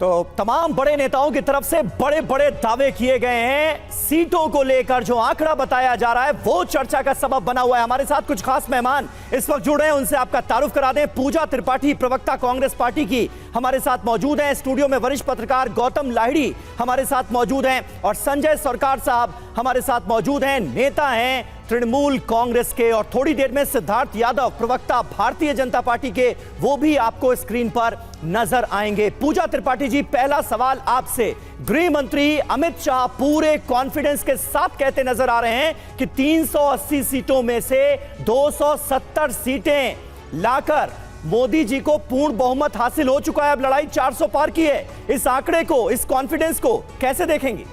तो तमाम बड़े नेताओं की तरफ से बड़े बड़े दावे किए गए हैं। सीटों को लेकर जो आंकड़ा बताया जा रहा है वो चर्चा का सबब बना हुआ है। हमारे साथ कुछ खास मेहमान इस वक्त जुड़े हैं, उनसे आपका तारुफ करा दें। पूजा त्रिपाठी, प्रवक्ता कांग्रेस पार्टी की, हमारे साथ मौजूद हैं। स्टूडियो में वरिष्ठ पत्रकार गौतम लाहिड़ी हमारे साथ मौजूद हैं और संजय सरकार साहब हमारे साथ मौजूद हैं, नेता हैं तृणमूल कांग्रेस के। और थोड़ी देर में सिद्धार्थ यादव, प्रवक्ता भारतीय जनता पार्टी के, वो भी आपको स्क्रीन पर नजर आएंगे। पूजा त्रिपाठी जी, पहला सवाल आपसे। गृह मंत्री अमित शाह पूरे कॉन्फिडेंस के साथ कहते नजर आ रहे हैं कि 380 सीटों में से 270 सीटें लाकर मोदी जी को पूर्ण बहुमत हासिल हो चुका है। अब लड़ाई 400 पार की है। इस आंकड़े को, इस कॉन्फिडेंस को कैसे देखेंगे?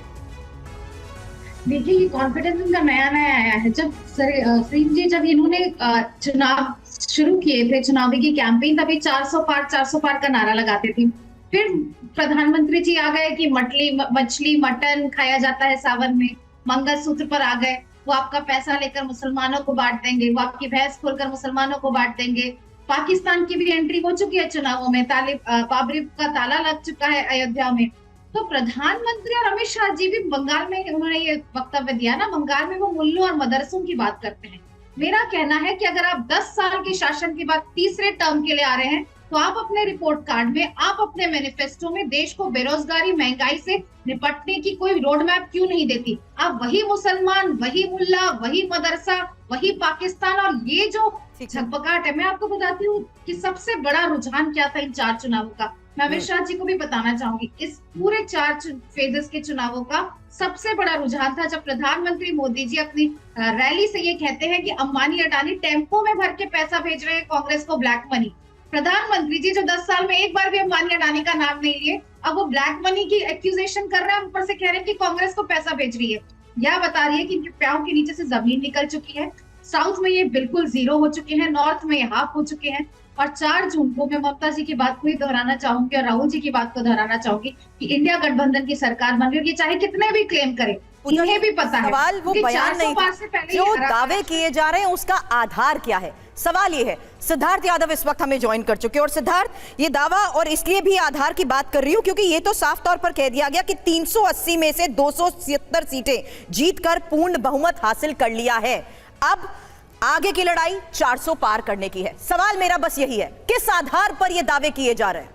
देखिए, ये कॉन्फिडेंस इनका नया नया आया है। जब श्रीम जी, जब इन्होंने चुनाव शुरू किए थे, चुनावी की कैंपेन, तभी 400 पार का नारा लगाते थे। फिर प्रधानमंत्री जी आ गए कि मछली मटन खाया जाता है सावन में, मंगलसूत्र पर आ गए, वो आपका पैसा लेकर मुसलमानों को बांट देंगे, वो आपकी भैंस खोलकर मुसलमानों को बांट देंगे। पाकिस्तान की भी एंट्री हो चुकी है चुनावों में, बाबरी का ताला लग चुका है अयोध्या में। तो प्रधानमंत्री और अमित शाह जी भी बंगाल में उन्होंने ये वक्तव्य दिया ना, बंगाल में वो मुल्लों और मदरसों की बात करते हैं। मेरा कहना है कि अगर आप 10 साल के शासन के बाद तीसरे टर्म के लिए आ रहे हैं, तो आप अपने रिपोर्ट कार्ड में, आप अपने मैनिफेस्टो में देश को बेरोजगारी, महंगाई से निपटने की कोई रोड मैप क्यों नहीं देती? आप वही मुसलमान, वही मुल्ला, वही मदरसा, वही पाकिस्तान, और ये जो झकपकाट है। मैं आपको बताती हूँ कि सबसे बड़ा रुझान क्या था इन 4 चुनावों का। मैं अमित शाह जी को भी बताना चाहूंगी, इस पूरे 4 फेजेस के चुनावों का सबसे बड़ा रुझान था जब प्रधानमंत्री मोदी जी अपनी रैली से ये कहते हैं कि अंबानी अडानी टेम्पो में भर के पैसा भेज रहे हैं कांग्रेस को, ब्लैक मनी। प्रधानमंत्री जी जो 10 साल में एक बार भी अंबानी अडानी का नाम नहीं लिए, अब वो ब्लैक मनी की एक्यूजेशन कर रहे हैं, ऊपर से कह रहे हैं कि कांग्रेस को पैसा भेज रही है। यह बता रही है कि इनके पैरों के नीचे से जमीन निकल चुकी है। साउथ में ये बिल्कुल जीरो हो चुके हैं, नॉर्थ में ये हाफ हो चुके हैं। और 4 जून को मैं ममता जी की बात को ही दोहराना चाहूंगी और राहुल जी की बात को दोहराना चाहूंगी कि इंडिया गठबंधन की सरकार बन रही है। ये चाहे कितने भी क्लेम करें, उन्हें भी पता है सवाल वो बयान नहीं था, जो दावे किए जा रहे हैं उसका आधार क्या है। सवाल ये है, सिद्धार्थ यादव इस वक्त हमें ज्वाइन कर चुके हैं। और सिद्धार्थ, ये दावा, और इसलिए भी आधार की बात कर रही हूं क्योंकि ये तो साफ तौर पर कह दिया गया कि 380 में से 270 सीटें जीतकर पूर्ण बहुमत हासिल कर लिया है। अब आगे की लड़ाई 400 पार करने की है। सवाल मेरा बस यही है, किस आधार पर ये दावे किए जा रहे हैं?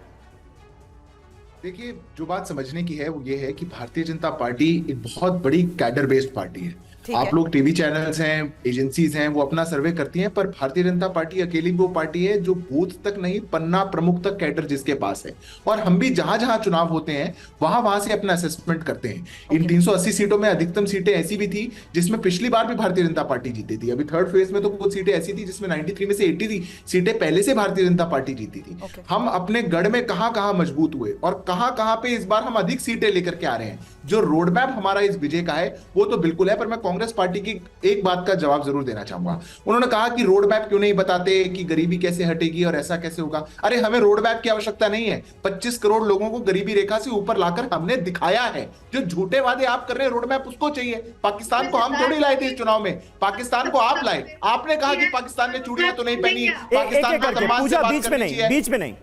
देखिए, जो बात समझने की है वो ये है कि भारतीय जनता पार्टी एक बहुत बड़ी कैडर बेस्ड पार्टी है। आप लोग टीवी चैनल्स हैं, एजेंसीज हैं, वो अपना सर्वे करती हैं, पर भारतीय जनता पार्टी अकेली वो पार्टी है जो बूथ तक नहीं, पन्ना प्रमुख तक कैडर जिसके पास है। और हम भी जहां जहां चुनाव होते हैं वहां से अपना असेसमेंट करते हैं। इन 380 सीटों में अधिकतम सीटें ऐसी भी थी जिसमें पिछली बार भी भारतीय जनता पार्टी जीती थी। अभी थर्ड फेज में तो कुछ सीटें ऐसी थी जिसमें 93 में से 80 सीटें पहले से भारतीय जनता पार्टी जीती थी। हम अपने गढ़ में कहां मजबूत हुए और कहां पे इस बार हम अधिक सीटें लेकर के आ रहे हैं। जो रोड मैप हमारा इस विजय का है वो तो बिल्कुल है, पर मैं कांग्रेस पार्टी की एक बात का जवाब जरूर देना चाहूंगा। उन्होंने कहा कि रोड मैप क्यों नहीं बताते, कि गरीबी कैसे हटेगी और ऐसा कैसे होगा। अरे, हमें रोड मैप की आवश्यकता नहीं है। 25 करोड़ लोगों को गरीबी रेखा से ऊपर लाकर हमने दिखाया है। जो झूठे वादे आप कर रहे हैं, रोड मैप उसको चाहिए। पाकिस्तान को हम थोड़ी लाए थे इस चुनाव में, पाकिस्तान को आप लाए। आपने कहा कि पाकिस्तान ने चूड़ियां तो नहीं पहनी, पाकिस्तान का सम्मान से बात करनी चाहिए। बीच में नहीं,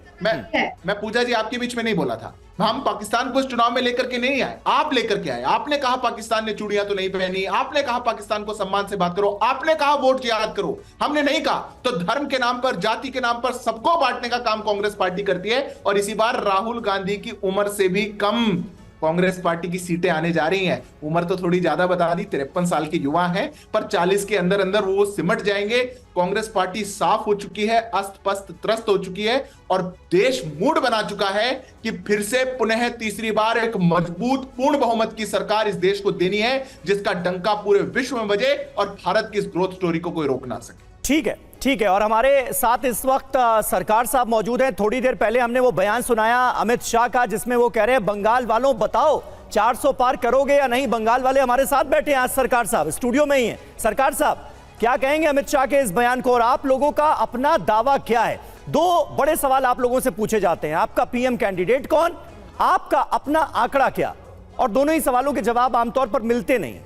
मैं पूजा जी आपके बीच में नहीं बोला था। हम पाकिस्तान को इस चुनाव में लेकर के नहीं आए, आप लेकर के आए। आपने कहा पाकिस्तान ने चूड़ियां तो नहीं पहनी, आपने कहा पाकिस्तान को सम्मान से बात करो, आपने कहा वोट याद करो। हमने नहीं कहा। तो धर्म के नाम पर, जाति के नाम पर सबको बांटने का काम कांग्रेस पार्टी करती है। और इसी बार राहुल गांधी की उम्र से भी कम कांग्रेस पार्टी की सीटें आने जा रही हैं। उम्र तो थोड़ी ज्यादा बता दी, 53 साल के युवा हैं, पर 40 के अंदर अंदर वो सिमट जाएंगे। कांग्रेस पार्टी साफ हो चुकी है, अस्त पस्त त्रस्त हो चुकी है और देश मूड बना चुका है कि फिर से पुनः तीसरी बार एक मजबूत पूर्ण बहुमत की सरकार इस देश को देनी है, जिसका डंका पूरे विश्व में बजे और भारत की इस ग्रोथ स्टोरी को कोई रोक ना सके। ठीक है। और हमारे साथ इस वक्त सरकार साहब मौजूद हैं। थोड़ी देर पहले हमने वो बयान सुनाया अमित शाह का, जिसमें वो कह रहे हैं बंगाल वालों बताओ 400 पार करोगे या नहीं। बंगाल वाले हमारे साथ बैठे हैं आज, सरकार साहब स्टूडियो में ही हैं। सरकार साहब, क्या कहेंगे अमित शाह के इस बयान को, और आप लोगों का अपना दावा क्या है? 2 बड़े सवाल आप लोगों से पूछे जाते हैं, आपका पीएम कैंडिडेट कौन, आपका अपना आंकड़ा क्या, और दोनों ही सवालों के जवाब आमतौर पर मिलते नहीं।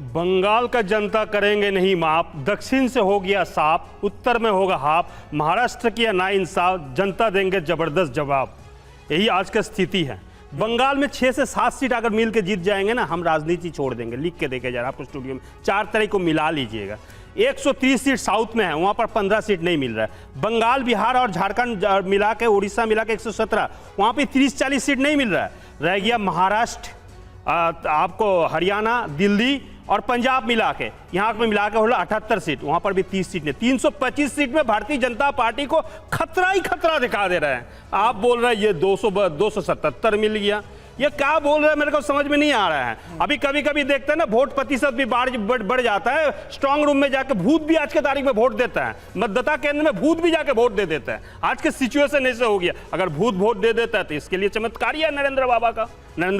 बंगाल का जनता करेंगे नहीं माफ, दक्षिण से हो गया साफ, उत्तर में होगा हाफ, महाराष्ट्र किया नाइंसाफ, जनता देंगे जबरदस्त जवाब। यही आज का स्थिति है। बंगाल में 6 से 7 सीट अगर मिल के जीत जाएंगे ना, हम राजनीति छोड़ देंगे। लिख के देखे जा रहा आपको स्टूडियो में, 4 तारीख को मिला लीजिएगा। 130 सीट साउथ में है, वहां पर 15 सीट नहीं मिल रहा है। बंगाल, बिहार और झारखंड मिला के, उड़ीसा मिला के 117, वहां पे 30-40 सीट नहीं मिल रहा है। रह गया महाराष्ट्र, आपको हरियाणा, दिल्ली और पंजाब मिला के, यहाँ पे मिला के 78 सीट, वहां पर भी 30 सीट नहीं। 325 सीट में भारतीय जनता पार्टी को खतरा ही खतरा दिखा दे रहे हैं। आप बोल रहे हैं ये 277 मिल गया, ये क्या बोल रहे हैं मेरे को समझ में नहीं आ रहा है। अभी कभी कभी देखते हैं ना, वोट प्रतिशत भी बढ़ जाता है। स्ट्रांग रूम में जाके भूत भी आज के तारीख में वोट देता है, मतदाता केंद्र में भूत भी जाके वोट दे देता है। आज के सिचुएशन ऐसे हो गया, अगर भूत वोट दे देता है तो इसके लिए चमत्कारी है नरेंद्र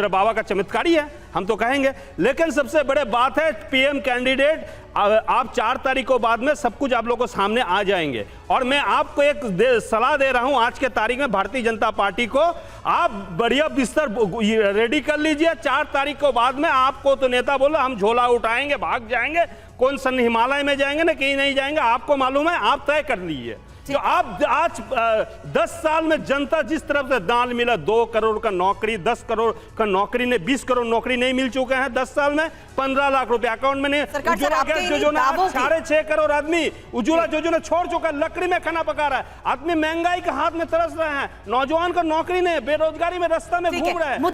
बाबा का चमत्कारी है, हम तो कहेंगे। लेकिन सबसे बड़े बात है, पीएम कैंडिडेट आप 4 तारीख को बाद में सब कुछ आप लोगों को सामने आ जाएंगे। और मैं आपको एक सलाह दे रहा हूं, आज के तारीख में भारतीय जनता पार्टी को आप बढ़िया बिस्तर रेडी कर लीजिए। 4 तारीख को बाद में आपको तो नेता बोला हम झोला उठाएंगे, भाग जाएंगे, कौन सन हिमालय में जाएंगे ना कहीं नहीं जाएंगे, आपको मालूम है, आप तय कर लीजिए। तो आप आज 10 साल में जनता जिस तरफ से दान मिला, 2 करोड़ का नौकरी, 10 करोड़ का नौकरी ने 20 करोड़ नौकरी नहीं मिल चुके हैं 10 साल में, 15 लाख रुपए अकाउंट में नहीं। उज्ज्वला गैस योजना 6.5 करोड़ आदमी उज्ज्वला योजना छोड़ चुका, लकड़ी में खाना पका रहा है। आदमी महंगाई के हाथ में तरस रहे हैं, नौजवान को नौकरी नहीं, बेरोजगारी में रास्ता में घूम रहे हैं।